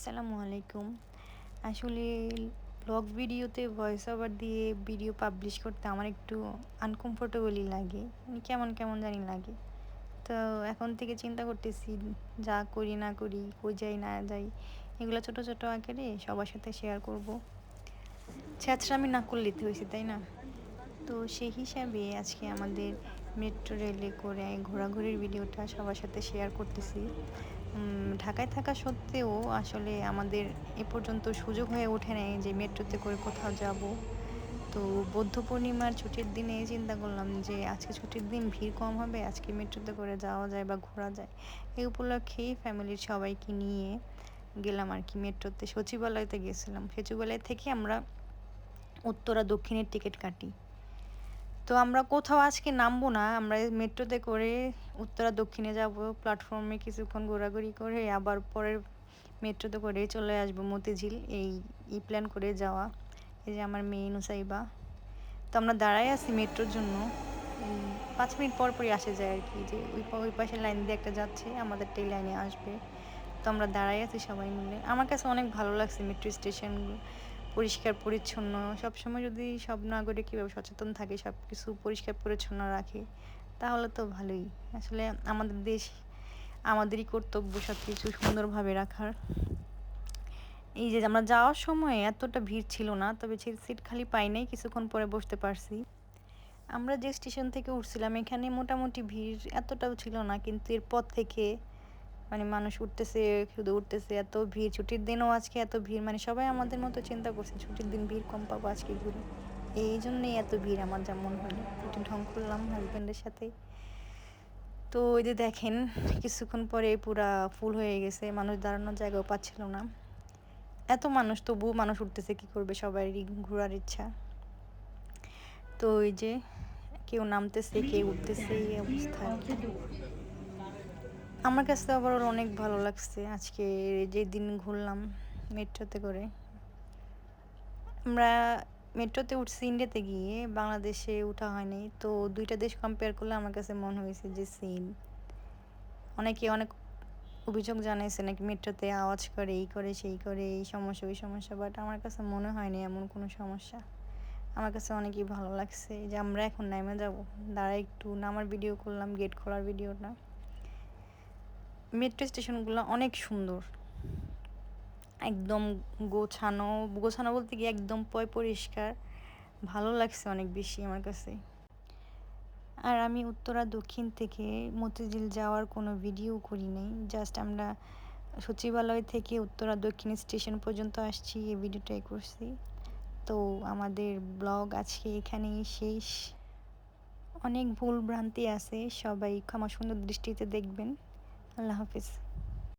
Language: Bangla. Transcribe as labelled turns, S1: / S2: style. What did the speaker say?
S1: আসসালামু আলাইকুম। আসলে ব্লগ ভিডিওতে ভয়েস ওভার দিয়ে ভিডিও পাবলিশ করতে আমার একটু আনকমফোর্টেবলই লাগে। মানে কেমন, কেমন জানি লাগে। তো এখন থেকে চিন্তা করতেছি যা করি না করি, কই যাই না যাই, এগুলো ছোট, ছোট আকারে সবার সাথে শেয়ার করব। ছ্যাঁচড়ামি না করলেই তো হইছে, তাই না? তো সেই হিসাবে আজকে আমাদের মেট্রো রেলে করে ঘোরাঘুরির ভিডিওটা সবার সাথে শেয়ার করতেছি। ঢাকায় থাকা সত্ত্বেও আসলে আমাদের এ পর্যন্ত সুযোগ হয়ে ওঠে নাই যে মেট্রোতে করে কোথাও যাব। তো বৌদ্ধ পূর্ণিমার ছুটির দিনে চিন্তা করলাম যে আজকে ছুটির দিন ভিড় কম হবে, আজকে মেট্রোতে করে যাওয়া যায় বা ঘোরা যায়। এই উপলক্ষেই ফ্যামিলির সবাইকে নিয়ে গেলাম আর কি মেট্রোতে। সচিবালয়তে গেছিলাম। সচিবালয় থেকে আমরা উত্তরা দক্ষিণের টিকিট কাটি। তো আমরা কোথাও আজকে নামবো না, আমরা মেট্রোতে করে উত্তরা দক্ষিণে যাব, প্ল্যাটফর্মে কিছুক্ষণ ঘোরাঘুরি করে আবার পরের মেট্রোতে করে চলে আসবো মতিঝিল। এই প্ল্যান করে যাওয়া। এই যে আমার মেয়ে নুসাইবা। তো আমরা দাঁড়াই আছি মেট্রোর জন্য। 5 মিনিট পর পরই আসে যায় আর কি, যে ওই পাশে লাইন দিয়ে একটা যাচ্ছে, আমাদেরটাই লাইনে আসবে। তো আমরা দাঁড়াই আছি সবাই মিলে। আমার কাছে অনেক ভালো লাগছে মেট্রো স্টেশনগুলো পরিষ্কার পরিচ্ছন্ন। সবসময় যদি সব নাগরিক কীভাবে সচেতন থাকে, সব কিছু পরিষ্কার পরিচ্ছন্ন রাখে, তাহলে তো ভালোই। আসলে আমাদের দেশ, আমাদেরই কর্তব্য সব কিছু সুন্দরভাবে রাখার। এই যে আমরা যাওয়ার সময় এতটা ভিড় ছিল না, তবে সিট খালি পাই নাই, কিছুক্ষণ পরে বসতে পারছি। আমরা যে স্টেশন থেকে উঠছিলাম এখানে মোটামুটি ভিড় এতটাও ছিল না, কিন্তু এরপর থেকে মানে মানুষ উঠতেছে, শুধু উঠতেছে, এত ভিড়। ছুটির দিনও আজকে এত ভিড়, মানে সবাই আমাদের মতো চিন্তা করছে ছুটির দিন ভিড় কম পাবো, আজকে ঘুরে। এই জন্যই এত ভিড় আমার যা মনে হলো। একটু ঢং করলাম হাজব্যান্ডের সাথে। তো ওই যে দেখেন কিছুক্ষণ পরে পুরা ফুল হয়ে গেছে, মানুষ দাঁড়ানোর জায়গাও পাচ্ছিল না। এত মানুষ, তবুও মানুষ উঠতেছে, কি করবে, সবারই ঘোরার ইচ্ছা। তো ওই যে কেউ নামতেছে, কেউ উঠতেছে, এই অবস্থা আর কি। আমার কাছে আবার অনেক ভালো লাগছে আজকে যে দিন ঘুরলাম মেট্রোতে করে। আমরা মেট্রোতে উঠছি ইন্ডিয়াতে গিয়ে, বাংলাদেশে উঠা হয়নি। তো দুইটা দেশ কম্পেয়ার করলে আমার কাছে মনে হয়েছে যে সেম। অনেকে অনেক অভিযোগ জানাইছে নাকি মেট্রোতে আওয়াজ করে, এই করে সেই করে, এই সমস্যা ওই সমস্যা, বাট আমার কাছে মনে হয়নি এমন কোনো সমস্যা। আমার কাছে অনেকই ভালো লাগছে। যে আমরা এখন নেমে যাব, দাঁড়া একটু নামার ভিডিও করলাম, গেট খোলার ভিডিওটা। মেট্রো স্টেশনগুলো অনেক সুন্দর, একদম গোছানো। গোছানো বলতে কি একদম পরিষ্কার। ভালো লাগছে অনেক বেশি আমার কাছে। আর আমি উত্তরা দক্ষিণ থেকে মতিঝিল যাওয়ার কোনো ভিডিও করি নাই, জাস্ট আমরা সচিবালয় থেকে উত্তরা দক্ষিণ স্টেশন পর্যন্ত আসছি, এই ভিডিওটাই করছি। তো আমাদের ব্লগ আজকে এখানেই শেষ। অনেক ভুল ভ্রান্তি আছে, সবাই ক্ষমা সুন্দর দৃষ্টিতে দেখবেন। আল্লাহ হাফিজ।